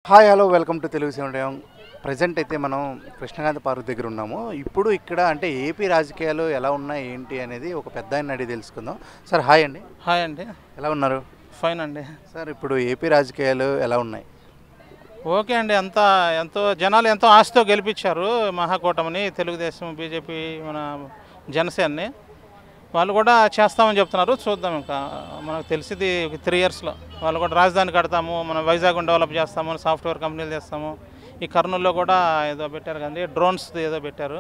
Hi hello welcome to Telugu cinema. Present అయితే మనం Krishnakanta park దగ్గర ఉన్నాము. ఇప్పుడు ఇక్కడ అంటే ఏపీ రాజకీయాలు ఎలా ఉన్నాయి ఏంటి అనేది ఒక పెద్ద ఆయన అడిగి తెలుసుకుందాం. సార్ హాయ్ అండి. హాయ్ అండి. ఎలా ఉన్నారు? ఫైన్ అండి. సార్ ఇప్పుడు ఏపీ రాజకీయాలు ఎలా ఉన్నాయి? ఓకే అండి. ఎంతో జనాలు ఎంతో ఆశతో గెలిపించారు మహాకూటమిని, తెలుగుదేశం, బీజేపీ, మన జనసేనని. వాళ్ళు కూడా చేస్తామని చెప్తున్నారు. చూద్దాం. ఇంకా మనకు తెలిసింది 3 ఇయర్స్లో వాళ్ళు కూడా రాజధాని కడతాము, మనం వైజాగ్ డెవలప్ చేస్తాము, సాఫ్ట్వేర్ కంపెనీలు చేస్తాము. ఈ కర్నూలులో కూడా ఏదో పెట్టారు కానీ డ్రోన్స్ ఏదో పెట్టారు.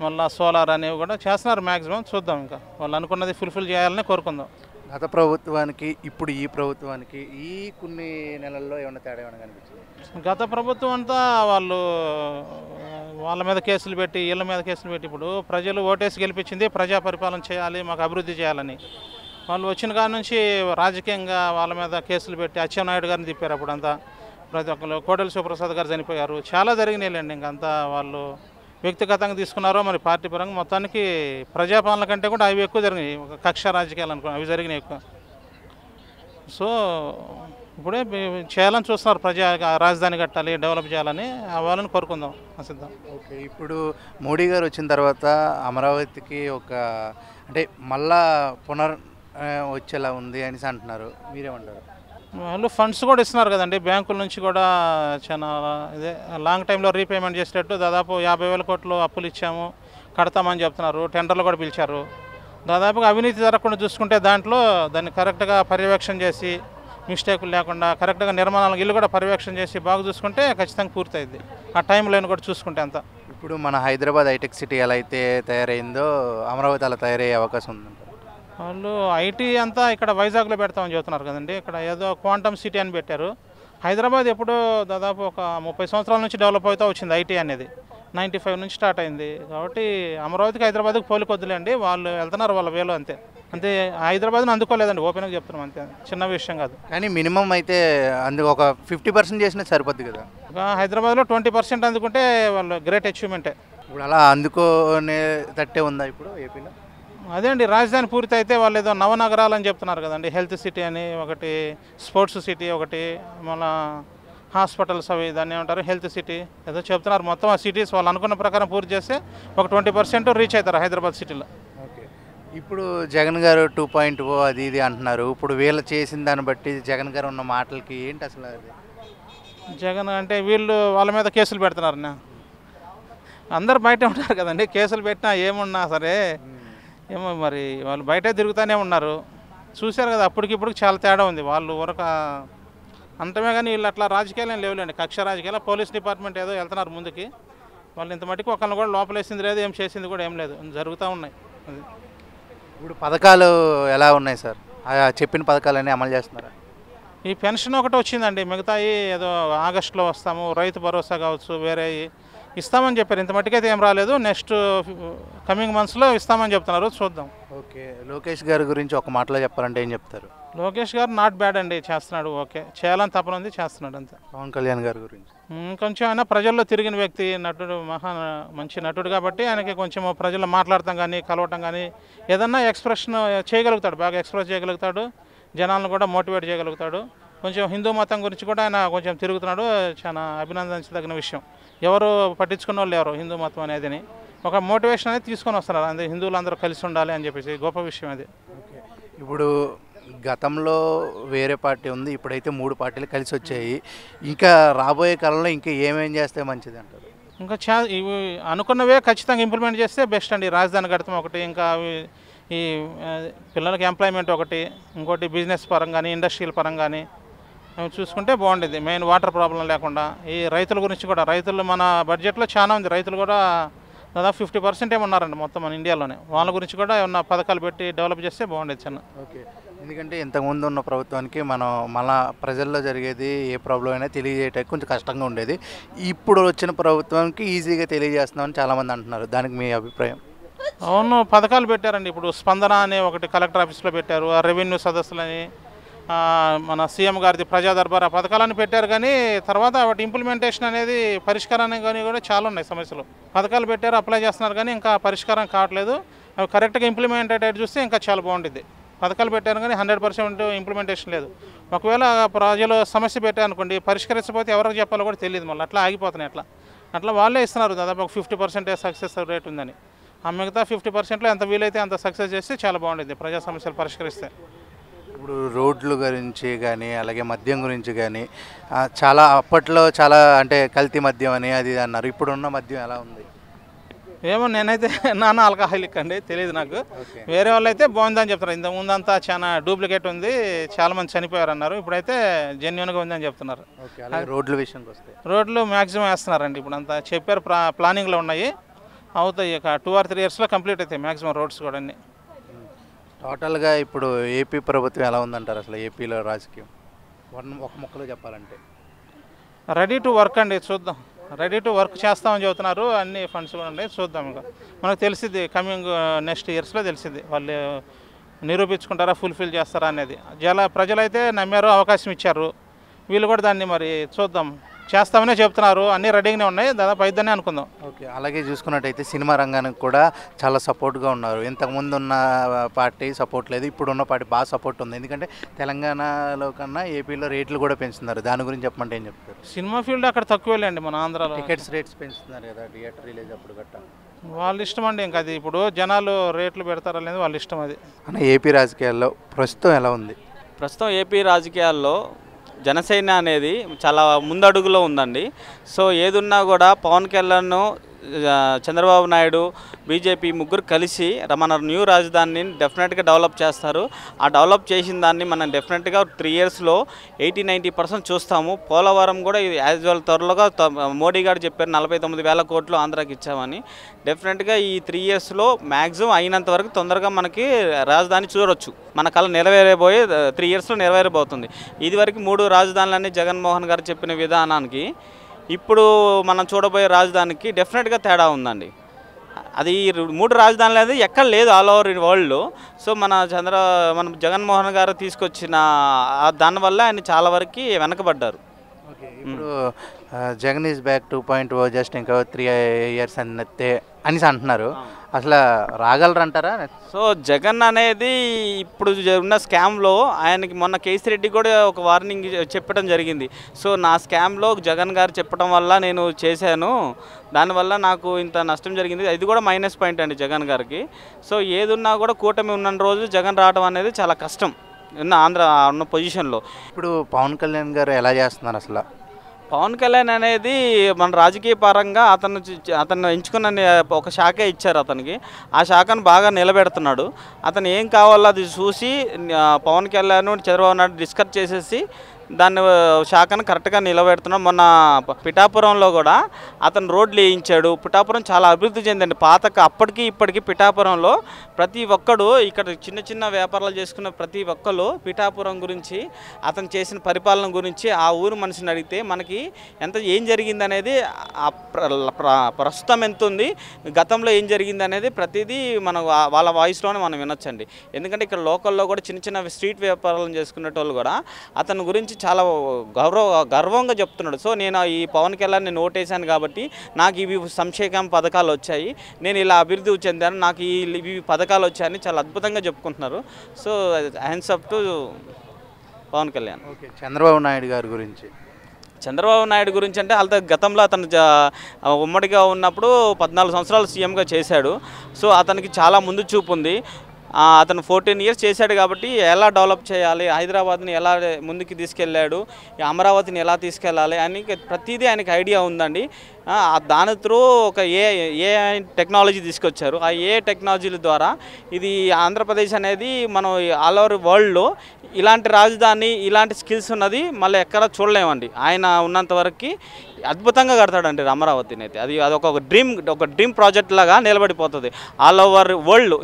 మళ్ళీ సోలార్ అనేవి కూడా చేస్తున్నారు మ్యాక్సిమం. చూద్దాం. ఇంకా వాళ్ళు అనుకున్నది ఫుల్ఫిల్ చేయాలని కోరుకుందాం. గత ప్రభుత్వానికి ఇప్పుడు ఈ ప్రభుత్వానికి ఈ కొన్ని నెలల్లో ఏమైనా తేడా ఏమైనా కనిపించింది? గత ప్రభుత్వం అంతా వాళ్ళ మీద కేసులు పెట్టి, వీళ్ళ మీద కేసులు పెట్టి, ఇప్పుడు ప్రజలు ఓటేసి గెలిపించింది ప్రజా పరిపాలన చేయాలి, మాకు అభివృద్ధి చేయాలని. వాళ్ళు వచ్చిన కాడ నుంచి రాజకీయంగా వాళ్ళ మీద కేసులు పెట్టి అచ్చెన్నాయుడు గారిని తిప్పారు. అప్పుడంతా ప్రతి ఒక్కరు, కోడెల శివప్రసాద్ గారు చనిపోయారు, చాలా జరిగినాయిలేండి. ఇంకంతా వాళ్ళు వ్యక్తిగతంగా తీసుకున్నారో మరి పార్టీ పరంగా మొత్తానికి ప్రజాపాలన కంటే కూడా అవి ఎక్కువ జరిగినాయి. ఒక కక్ష రాజకీయాలు అనుకో అవి జరిగినాయి ఎక్కువ. సో ఇప్పుడే చేయాలని చూస్తున్నారు, రాజధాని కట్టాలి, డెవలప్ చేయాలని. వాళ్ళని కోరుకుందాం, ఆశిద్దాం. ఓకే, ఇప్పుడు మోడీ గారు వచ్చిన తర్వాత అమరావతికి ఒక అంటే మళ్ళా వచ్చేలా ఉంది అనేసి అంటున్నారు. మీరేమంటారు? వాళ్ళు ఫండ్స్ కూడా ఇస్తున్నారు కదండి, బ్యాంకుల నుంచి కూడా చాలా ఇదే లాంగ్ టైంలో రీపేమెంట్ చేసేటట్టు దాదాపు 50,000 కోట్లు అప్పులు ఇచ్చాము, కడతామని చెప్తున్నారు. టెండర్లు కూడా పిలిచారు. దాదాపుగా అవినీతి జరగకుండా చూసుకుంటే దాన్ని కరెక్ట్గా పర్యవేక్షణ చేసి, మిస్టేకులు లేకుండా కరెక్ట్గా నిర్మాణాలకు ఇల్లు కూడా పర్యవేక్షణ చేసి బాగా చూసుకుంటే ఖచ్చితంగా పూర్తయింది. ఆ టైం లైన్ కూడా చూసుకుంటే అంతా. ఇప్పుడు మన హైదరాబాద్ హైటెక్ సిటీ ఎలా అయితే తయారైందో అమరావతి అలా తయారయ్యే అవకాశం ఉందంట. వాళ్ళు ఐటీ అంతా ఇక్కడ వైజాగ్లో పెడతామని చెబుతున్నారు కదండి. ఇక్కడ ఏదో క్వాంటమ్ సిటీ అని పెట్టారు. హైదరాబాద్ ఎప్పుడో దాదాపు ఒక 30 సంవత్సరాల నుంచి డెవలప్ అవుతూ వచ్చింది ఐటీ అనేది. 95 నుంచి స్టార్ట్ అయింది. కాబట్టి అమరావతికి హైదరాబాద్కి పోలికొద్దులేండి, వాళ్ళు వెళ్తున్నారు వాళ్ళ వేలో. అంతే హైదరాబాద్ని అందుకోలేదండి, ఓపెన్గా చెప్తున్నాం. అంతే, చిన్న విషయం కాదు. కానీ మినిమం అయితే అందుకు ఒక 50% చేసినా సరిపోద్ది కదా. హైదరాబాద్లో 20% అందుకుంటే వాళ్ళు గ్రేట్ అచీవ్మెంటే. ఇప్పుడు అలా అందుకోనే తట్టే ఉందా ఇప్పుడు ఏపీలో? అదే అండి, రాజధాని పూర్తి అయితే వాళ్ళు ఏదో నవనగరాలు అని చెప్తున్నారు కదండి. హెల్త్ సిటీ అని ఒకటి, స్పోర్ట్స్ సిటీ ఒకటి, మళ్ళీ హాస్పిటల్స్ అవి దాన్ని ఏమంటారు హెల్త్ సిటీ ఏదో చెప్తున్నారు. మొత్తం ఆ సిటీస్ వాళ్ళు అనుకున్న ప్రకారం పూర్తి చేస్తే ఒక 20% రీచ్ అవుతారు హైదరాబాద్ సిటీలో. ఓకే, ఇప్పుడు జగన్ గారు 2.0 అది ఇది అంటున్నారు. ఇప్పుడు వీళ్ళు చేసిన దాన్ని బట్టి జగన్ గారు ఉన్న మాటలకి ఏంటి అసలు? అది జగన్ అంటే వీళ్ళు వాళ్ళ మీద కేసులు పెడుతున్నారు. అందరు బయట ఉంటారు కదండి, కేసులు పెట్టినా ఏమున్నా సరే ఏమో మరి వాళ్ళు బయటే తిరుగుతూనే ఉన్నారు. చూశారు కదా, అప్పటికిప్పుడు చాలా తేడా ఉంది. వాళ్ళు ఊరక అంటమే కానీ వీళ్ళు అట్లా రాజకీయాలు ఏం లేవులేండి, కక్ష రాజకీయాలు. పోలీస్ డిపార్ట్మెంట్ ఏదో వెళ్తున్నారు ముందుకి. వాళ్ళు ఇంత మటుకు ఒకరిని కూడా లోపలేసింది లేదు, ఏం చేసింది కూడా ఏం లేదు, జరుగుతూ ఉన్నాయి. అది ఇప్పుడు పథకాలు ఎలా ఉన్నాయి సార్? చెప్పిన పథకాలన్నీ అమలు చేస్తున్నారా? ఈ పెన్షన్ ఒకటి వచ్చిందండి, మిగతాయి ఏదో ఆగస్టులో వస్తాము, రైతు భరోసా కావచ్చు, వేరే ఇస్తామని చెప్పారు. ఇంత మట్టుకైతే ఏం రాలేదు. నెక్స్ట్ కమింగ్ మంత్స్లో ఇస్తామని చెప్తున్నారు, చూద్దాం. ఓకే, లోకేష్ గారి గురించి ఒక మాటలో చెప్పాలంటే ఏం చెప్తారు? లోకేష్ గారు నాట్ బ్యాడ్ అండి, చేస్తున్నాడు. ఓకే, చేయాలని తపన ఉంది, చేస్తున్నాడు అంతే. పవన్ కళ్యాణ్ గారి గురించి కొంచెం ఆయన ప్రజల్లో తిరిగిన వ్యక్తి, నటుడు, మంచి నటుడు కాబట్టి ఆయనకి కొంచెం ప్రజల్లో మాట్లాడటం కానీ కలవటం కానీ ఏదన్నా ఎక్స్ప్రెషన్ చేయగలుగుతాడు, బాగా ఎక్స్ప్రెస్ చేయగలుగుతాడు, జనాలను కూడా మోటివేట్ చేయగలుగుతాడు. కొంచెం హిందూ మతం గురించి కూడా ఆయన కొంచెం తిరుగుతున్నాడు, చాలా అభినందించదగిన విషయం. ఎవరు పట్టించుకున్న వాళ్ళు ఎవరు హిందూ మతం అనేదిని ఒక మోటివేషన్ అనేది తీసుకొని వస్తున్నారు. అందరూ హిందువులు అందరూ కలిసి ఉండాలి అని చెప్పేసి గొప్ప విషయం అది. ఇప్పుడు గతంలో వేరే పార్టీ ఉంది, ఇప్పుడైతే 3 పార్టీలు కలిసి వచ్చాయి. ఇంకా రాబోయే కాలంలో ఇంకా ఏమేం చేస్తే మంచిది అంటారు? ఇంకా ఇవి అనుకున్నవే ఖచ్చితంగా ఇంప్లిమెంట్ చేస్తే బెస్ట్ అండి. రాజధాని కడతాం ఒకటి, ఇంకా ఈ పిల్లలకి ఎంప్లాయ్మెంట్ ఒకటి, ఇంకోటి బిజినెస్ పరంగా కానీ ఇండస్ట్రియల్ పరంగా కానీ చూసుకుంటే బాగుండేది. మెయిన్ వాటర్ ప్రాబ్లం లేకుండా. ఈ రైతుల గురించి కూడా, రైతులు మన బడ్జెట్లో చాలా ఉంది, రైతులు కూడా దాదాపు 50% ఏమన్నారండి మొత్తం మన ఇండియాలోనే. వాళ్ళ గురించి కూడా ఏమన్నా పథకాలు పెట్టి డెవలప్ చేస్తే బాగుండేది చిన్న. ఓకే, ఎందుకంటే ఇంతకుముందు ఉన్న ప్రభుత్వానికి మన ప్రజల్లో జరిగేది ఏ ప్రాబ్లం అయినా తెలియజేయడానికి కొంచెం కష్టంగా ఉండేది. ఇప్పుడు వచ్చిన ప్రభుత్వానికి ఈజీగా తెలియజేస్తున్నామని చాలామంది అంటున్నారు. దానికి మీ అభిప్రాయం? అవును, పథకాలు పెట్టారండి. ఇప్పుడు స్పందన అనే ఒకటి కలెక్టర్ ఆఫీస్లో పెట్టారు, ఆ రెవెన్యూ సదస్సులని, మన సీఎం గారిది ప్రజా దర్బార్, ఆ పథకాలను పెట్టారు. కానీ తర్వాత వాటి ఇంప్లిమెంటేషన్ అనేది పరిష్కారాన్ని కానీ కూడా చాలా ఉన్నాయి సమస్యలు. పథకాలు పెట్టారు, అప్లై చేస్తున్నారు కానీ ఇంకా పరిష్కారం కావట్లేదు. అవి కరెక్ట్గా ఇంప్లిమెంట్ అయ్యేటట్టు చూస్తే ఇంకా చాలా బాగుంటుంది. పథకాలు పెట్టారు కానీ 100% ఇంప్లిమెంటేషన్ లేదు. ఒకవేళ ప్రజలు సమస్య పెట్టారనుకోండి, పరిష్కరించకపోతే ఎవరికి చెప్పాలో కూడా తెలియదు, మళ్ళీ అట్లా ఆగిపోతున్నాయి. అట్లా వాళ్ళే ఇస్తున్నారు దాదాపు ఒక 50% సక్సెస్ రేట్ ఉందని. ఆ మిగతా 50%లో ఎంత వీలైతే అంత సక్సెస్ చేస్తే చాలా బాగుండేది ప్రజా సమస్యలు పరిష్కరిస్తే. ఇప్పుడు రోడ్ల గురించి కానీ అలాగే మద్యం గురించి కానీ చాలా అప్పట్లో చాలా అంటే కల్తీ మద్యం అని అది అన్నారు. ఇప్పుడున్న మద్యం ఎలా ఉంది? ఏమో నేనైతే నాన్న ఆల్కహాలిక్ అండి, తెలియదు నాకు. వేరే వాళ్ళు అయితే బాగుందని చెప్తున్నారు. ఇంత ముందంతా చాలా డూప్లికేట్ ఉంది, చాలామంది చనిపోయారు అన్నారు. ఇప్పుడైతే జెన్యున్గా ఉందని చెప్తున్నారు. రోడ్ల విషయానికి వస్తే రోడ్లు మ్యాక్సిమం వేస్తున్నారండి. ఇప్పుడు అంతా చెప్పారు, ప్లానింగ్లో ఉన్నాయి, అవుతాయి. ఒక 2 or 3 yearsలో కంప్లీట్ అవుతాయి మ్యాక్సిమం రోడ్స్ కూడా అన్నీ. టోటల్గా ఇప్పుడు ఏపీ ప్రభుత్వం ఎలా ఉందంటారు అసలు? ఏపీలో రాజకీయం ఒక ముక్కలో చెప్పాలంటే రెడీ టు వర్క్ అండి, చూద్దాం. రెడీ టు వర్క్ చేస్తామని చెబుతున్నారు, అన్ని ఫండ్స్ కూడా ఉన్నాయి, చూద్దాం. ఇంకా మనకు తెలిసింది కమింగ్ నెక్స్ట్ ఇయర్స్లో తెలిసింది వాళ్ళు నిరూపించుకుంటారా, ఫుల్ఫిల్ చేస్తారా అనేది. ప్రజలైతే నమ్మారు, అవకాశం ఇచ్చారు. వీళ్ళు కూడా దాన్ని మరి చూద్దాం, చేస్తామనే చెప్తున్నారు. అన్నీ రెడీగానే ఉన్నాయి, దాదాపు అయిద్దని అనుకుందాం. ఓకే. అలాగే చూసుకున్నట్టయితే సినిమా రంగానికి కూడా చాలా సపోర్ట్గా ఉన్నారు. ఇంతకుముందు ఉన్న పార్టీ సపోర్ట్ లేదు, ఇప్పుడున్న పార్టీ బాగా సపోర్ట్ ఉంది. ఎందుకంటే తెలంగాణలో కన్నా ఏపీలో రేట్లు కూడా పెంచుతున్నారు. దాని గురించి చెప్పమంటే ఏం చెప్తారు? సినిమా ఫీల్డ్ అక్కడ తక్కువేలేండి, మన ఆంధ్రాలో టికెట్స్ రేట్స్ పెంచుతున్నారు కదా, థియేటర్ రిలీజ్ అప్పుడు గట్ట. వాళ్ళ ఇష్టం అండి. ఇంకా అది ఇప్పుడు జనాలు రేట్లు పెడతారా లేదు వాళ్ళ ఇష్టం అది. అన్న, ఏపీ రాజకీయాల్లో ప్రస్తుతం ఎలా ఉంది? ప్రస్తుతం ఏపీ రాజకీయాల్లో జనసేన అనేది చాలా ముందడుగులో ఉందండి. సో ఏదున్నా కూడా పవన్ కళ్యాణ్, చంద్రబాబు నాయుడు, బీజేపీ ముగ్గురు కలిసి మన న్యూ రాజధానిని డెఫినెట్గా డెవలప్ చేస్తారు. ఆ డెవలప్ చేసిన దాన్ని మనం డెఫినెట్గా 3 yearsలో 80-90% చూస్తాము. పోలవరం కూడా యాజ్ వెల్ త్వరలోగా మోడీ గారు చెప్పారు 49,000 కోట్లు ఆంధ్రాకి ఇచ్చామని. డెఫినెట్గా ఈ 3 yearsలో మ్యాక్సిమం అయినంత వరకు తొందరగా మనకి రాజధాని చూడవచ్చు. మన కళ నెరవేరబోయే 3 yearsలో నెరవేరబోతుంది. ఇదివరకు 3 రాజధానులన్నీ జగన్మోహన్ గారు చెప్పిన విధానానికి ఇప్పుడు మనం చూడబోయే రాజధానికి డెఫినెట్గా తేడా ఉందండి. అది 3 రాజధానులు అనేది ఎక్కడ లేదు ఆల్ ఓవర్ వరల్డ్లో. సో మన జగన్మోహన్ గారు తీసుకొచ్చిన దానివల్ల ఆయన చాలా వరకు వెనకబడ్డారు. ఓకే. ఇప్పుడు జగన్ ఈజ్ బ్యాక్ 2.0 జస్ట్ ఇంకా 3 years అన్నట్టే అనేసి అంటున్నారు. అసలు రాగలరంటారా? సో జగన్ అనేది ఇప్పుడు ఉన్న స్కామ్లో ఆయనకి మొన్న కేసీ రెడ్డి కూడా ఒక వార్నింగ్ చెప్పడం జరిగింది. సో నా స్కామ్లో జగన్ గారు చెప్పడం వల్ల నేను చేశాను, దానివల్ల నాకు ఇంత నష్టం జరిగింది. ఇది కూడా మైనస్ పాయింట్ అండి జగన్ గారికి. సో ఏదున్నా కూడా కూటమి ఉన్న రోజు జగన్ రావడం అనేది చాలా కష్టం ఆంధ్ర ఉన్న పొజిషన్లో. ఇప్పుడు పవన్ కళ్యాణ్ గారు ఎలా చేస్తున్నారు అసలు? పవన్ కళ్యాణ్ అనేది మన రాజకీయ పరంగా అతను ఎంచుకున్న ఒక శాఖ ఇచ్చారు అతనికి. ఆ శాఖను బాగా నిలబెడుతున్నాడు. అతను ఏం కావాలో అది చూసి పవన్ కళ్యాణ్, చంద్రబాబు నాయుడు డిస్కస్ చేసేసి దాన్ని శాఖను కరెక్ట్గా నిలబెడుతున్నాం. మొన్న పిఠాపురంలో కూడా అతను రోడ్లు వేయించాడు. పిఠాపురం చాలా అభివృద్ధి చెందండి. అప్పటికి ఇప్పటికీ పిఠాపురంలో ప్రతి ఒక్కడు, ఇక్కడ చిన్న చిన్న వ్యాపారాలు చేసుకున్న ప్రతి ఒక్కరు పిఠాపురం గురించి, అతను చేసిన పరిపాలన గురించి ఆ ఊరు మనిషిని అడిగితే మనకి ఏం జరిగింది అనేది, ప్రస్తుతం ఎంత ఉంది, గతంలో ఏం జరిగింది అనేది ప్రతిదీ మనం వాళ్ళ వాయిస్లోనే మనం వినొచ్చండి. ఎందుకంటే ఇక్కడ లోకల్లో కూడా చిన్న చిన్న స్ట్రీట్ వ్యాపారాలను చేసుకునేటోళ్ళు కూడా అతని గురించి చాలా గర్వంగా చెప్తున్నాడు. సో నేను ఈ పవన్ కళ్యాణ్ నేను ఓటేశాను కాబట్టి నాకు ఇవి సంక్షేమ పథకాలు వచ్చాయి, నేను ఇలా అభివృద్ధి చెందాను, నాకు ఇవి పథకాలు వచ్చాయని చాలా అద్భుతంగా చెప్పుకుంటున్నారు. So hands up to Pavan Kalyan. Okay. Chandrababu Naidu గారి గురించి అంటే గతంలో అతను ఉమ్మడిగా ఉన్నప్పుడు 14 సంవత్సరాలు సీఎంగా చేశాడు. సో అతనికి చాలా ముందు చూపు ఉంది. అతను 14 years చేశాడు కాబట్టి ఎలా డెవలప్ చేయాలి, హైదరాబాద్ని ఎలా ముందుకు తీసుకెళ్ళాడు, అమరావతిని ఎలా తీసుకెళ్ళాలి అని ప్రతిదీ ఆయనకి ఐడియా ఉందండి. దాని త్రూ ఒక ఏ టెక్నాలజీ తీసుకొచ్చారు. ఆ టెక్నాలజీల ద్వారా ఇది ఆంధ్రప్రదేశ్ అనేది మనం ఆల్ ఓవర్ వరల్డ్లో ఇలాంటి రాజధాని, ఇలాంటి స్కిల్స్ ఉన్నది మళ్ళీ ఎక్కడ చూడలేమండి. ఆయన ఉన్నంత వరకు అద్భుతంగా కడతాడండి అమరావతిని అయితే. అదొక డ్రీమ్ ప్రాజెక్ట్ లాగా నిలబడిపోతుంది ఆల్ ఓవర్ వరల్డ్.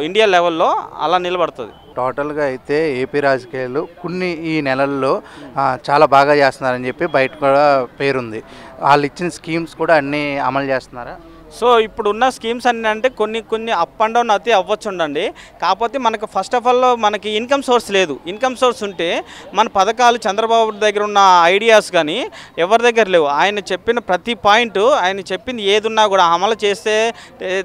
ఇండియా లెవెల్లో అలా నిలబడుతుంది. టోటల్గా అయితే ఏపీ రాజకీయాలు ఈ నెలల్లో చాలా బాగా చేస్తున్నారని చెప్పి బయట కూడా పేరుంది. వాళ్ళు ఇచ్చిన స్కీమ్స్ కూడా అన్నీ అమలు చేస్తున్నారా? సో ఇప్పుడున్న స్కీమ్స్ అన్నీ అంటే కొన్ని అప్ అండ్ డౌన్ అయితే అవ్వచ్చుండండి. కాకపోతే మనకు ఫస్ట్ ఆఫ్ ఆల్ మనకి ఇన్కమ్ సోర్స్ లేదు. ఇన్కమ్ సోర్స్ ఉంటే మన పథకాలు చంద్రబాబు దగ్గర ఉన్న ఐడియాస్ కానీ ఎవరి దగ్గర లేవు. ఆయన చెప్పిన ప్రతి పాయింట్, ఆయన చెప్పింది ఏదున్నా కూడా అమలు చేస్తే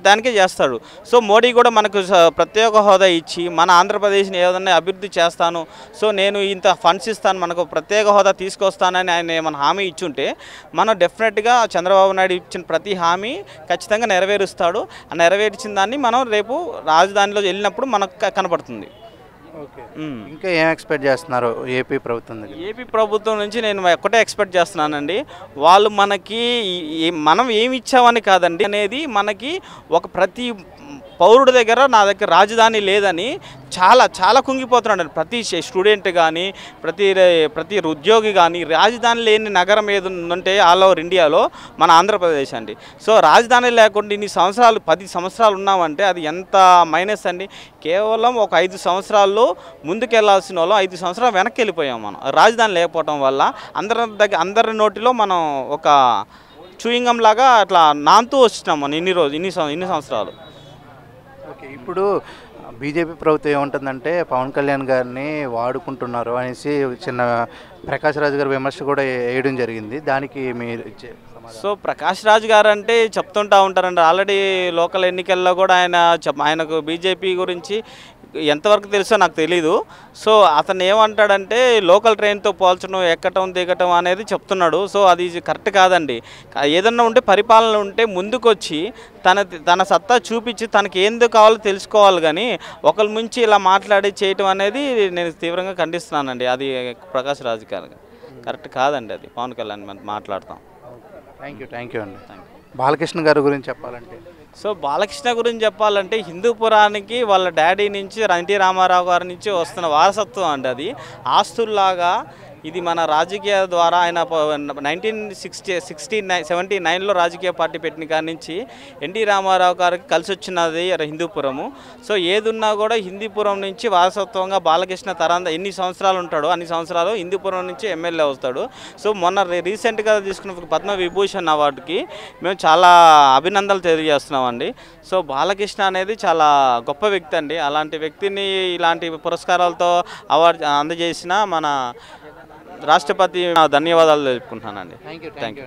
దానికే చేస్తాడు. సో మోడీ కూడా మనకు ప్రత్యేక హోదా ఇచ్చి మన ఆంధ్రప్రదేశ్ని ఏదన్నా అభివృద్ధి చేస్తాను, సో నేను ఇంత ఫండ్స్ ఇస్తాను, మనకు ప్రత్యేక హోదా తీసుకొస్తానని ఆయన ఏమైనా హామీ ఇచ్చుంటే మనం డెఫినెట్గా చంద్రబాబు నాయుడు ఇచ్చిన ప్రతి హామీ ఖచ్చితంగా నెరవేరుస్తాడు. ఆ నెరవేర్చిన దాన్ని మనం రేపు రాజధానిలో వెళ్ళినప్పుడు మనకు కనపడుతుంది. ఓకే, ఇంకా ఏం ఎక్స్పెక్ట్ చేస్తున్నారు ఏపీ ప్రభుత్వం దగ్గర? ఏపీ ప్రభుత్వం నుంచి నేను ఒక్కటే ఎక్స్పెక్ట్ చేస్తున్నానండి, వాళ్ళు మనకి మనం ఏమి ఇచ్చామని కాదండి అనేది, మనకి ఒక ప్రతి పౌరుడి దగ్గర నా దగ్గర రాజధాని లేదని చాలా కుంగిపోతున్నాడు. ప్రతి స్టూడెంట్ కానీ ప్రతి ఉద్యోగి కానీ రాజధాని లేని నగరం ఏది ఉందంటే ఆల్ ఓవర్ ఇండియాలో మన ఆంధ్రప్రదేశ్ అండి. సో రాజధాని లేకుండా ఇన్ని సంవత్సరాలు 10 సంవత్సరాలు ఉన్నామంటే అది ఎంత మైనస్ అండి. కేవలం ఒక 5 సంవత్సరాల్లో ముందుకెళ్లాల్సిన వాళ్ళం 5 సంవత్సరాలు వెనక్కి వెళ్ళిపోయాం మనం రాజధాని లేకపోవడం వల్ల. అందరి నోటిలో మనం ఒక చూయింగం లాగా అట్లా నాంతూ వచ్చినాం మనం ఇన్ని సంవత్సరాలు. ఓకే, ఇప్పుడు బీజేపీ ప్రభుత్వం ఏముంటుందంటే పవన్ కళ్యాణ్ గారిని వాడుకుంటున్నారు అనేసి చిన్న ప్రకాష్ రాజ్ గారి విమర్శ కూడా వేయడం జరిగింది. దానికి మీరు ఇచ్చే సమాధానం? సో ప్రకాష్ రాజ్ గారు అంటే చెప్తుంటా ఉంటారండి. ఆల్రెడీ లోకల్ ఎన్నికల్లో కూడా ఆయనకు బీజేపీ గురించి ఎంతవరకు తెలుసో నాకు తెలీదు. సో అతను ఏమంటాడంటే లోకల్ ట్రైన్తో పోల్చడం, ఎక్కటం దిగటం అనేది చెప్తున్నాడు. సో అది కరెక్ట్ కాదండి. ఏదన్నా ఉంటే పరిపాలన ఉంటే ముందుకొచ్చి తన సత్తా చూపించి తనకి ఎందుకు కావాలో తెలుసుకోవాలి, కానీ ఒకరి ముంచి ఇలా మాట్లాడి చేయటం అనేది నేను తీవ్రంగా ఖండిస్తున్నానండి. అది ప్రకాష్ రాజ్ గారు కరెక్ట్ కాదండి. అది పవన్ కళ్యాణ్ మాట్లాడతాం. థ్యాంక్ యూ అండి. బాలకృష్ణ గారి గురించి చెప్పాలంటే? సో బాలకృష్ణ గురించి చెప్పాలంటే హిందూపురానికి వాళ్ళ డాడీ నుంచి ఎన్టీ రామారావు గారి నుంచి వస్తున్న వారసత్వం అండి. అది ఆస్తుల్లాగా ఇది మన రాజకీయ ద్వారా ఆయన 1979లో రాజకీయ పార్టీ పెట్టిన కాడి నుంచి ఎన్టీ రామారావు గారికి కలిసి వచ్చినది హిందూపురము. సో ఏదున్నా కూడా హిందూపురం నుంచి వారసత్వంగా బాలకృష్ణ ఎన్ని సంవత్సరాలు ఉంటాడో అన్ని సంవత్సరాలు హిందూపురం నుంచి ఎమ్మెల్యే అవుతాడు. సో మొన్న రీసెంట్గా తీసుకున్న పద్మ విభూషణ్ అవార్డుకి మేము చాలా అభినందనలు తెలియజేస్తున్నామండి. సో బాలకృష్ణ అనేది చాలా గొప్ప వ్యక్తి అండి. అలాంటి వ్యక్తిని ఇలాంటి పురస్కారాలతో అవార్డు అందజేసిన మన రాష్ట్రపతి ధన్యవాదాలు తెలుపుకుంటున్నానండి. Thank you.